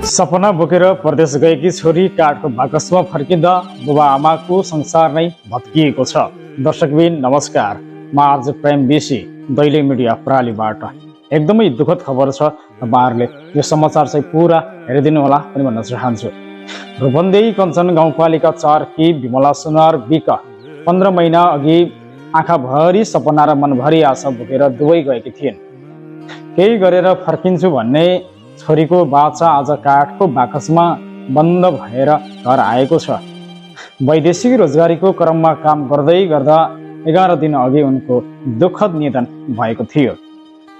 सपना बोकेर परदेश गएकी छोरी काठको बाकसमा फर्किँदा बुबा आमाको संसार नै भत्किएको छ। दर्शकबिन नमस्कार, म आज प्रेम बेसी दैलेख मिडिया प्रणालीबाट एकदमै दुःखद खबर छ। तपाईहरुले यो समाचार चाहिँ पुरा हेरिदिनु होला पनि भन्न चाहन्छु। रूपन्देही कञ्चन गाउँपालिका 4 की विमला सुनार बिक 15 महिना अघि आँखाभरि सपना र मनभरि आशा बोकेर दुवै गएकी थिइन्। केही गरेर फर्किन्छु भन्ने छोरीको बाचा आज काठको बाकसमा बन्द भएर घर आएको छ। वैदेशिक रोजगारीको क्रममा काम गर्दै गर्दा 11 दिन अघि उनको दुःखद निधन भएको थियो।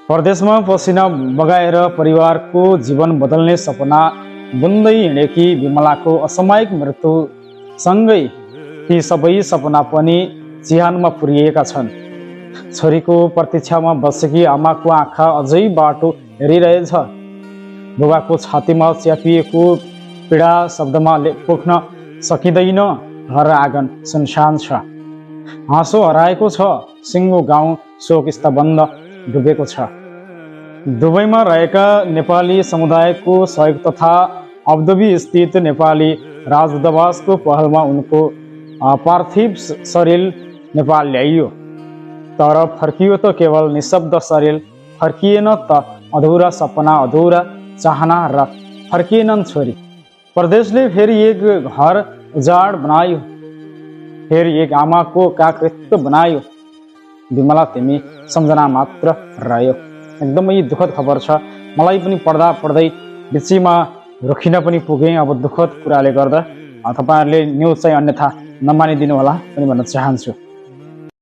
परदेशमा पसिना बगाएर परिवारको जीवन बदल्ने सपना बुन्दै हिँडेकी विमलाको असामयिक मृत्यु सँगै ती सबै सपना पनि चिहानमा पुरिएका छन्। छोरीको प्रतीक्षामा बसेकी आमाको आँखा अझै बाटो हेरिरहेछ। बुबाको छातीमा च्यापिएको पीडा शब्दमा पोख्न सकिँदैन। घर आँगन सुनसान छ, हाँसो हराएको छ। सिङ्गो गाउँ शोक स्तब्ध डुबेको छ। दुबईमा रहेका नेपाली समुदायको सहयोग तथा अबुधाबी स्थित नेपाली राजदूतावासको पहलमा उनको पार्थिव शरीर नेपाल ल्याइयो। तर फर्कियो त केवल निशब्द शरीर, फर्किएन त अधुरा सपना, अधुरा चाहना र फर्किएनन् छोरी। परदेशले फेरि एक घर उजाड बनायो, फेरि एक आमाको काकृत्य बनायो। विमला तिमी सम्झना मात्र रह्यो। एकदमै दुःखद खबर छ। मलाई पनि पढ्दा पढ्दै बिचमा रोकिन पनि पुगेँ। अब दुःखद कुराले गर्दा तपाईहरुले न्युज चाहिँ अन्यथा नमानिदिनु होला पनि भन्न चाहन्छु।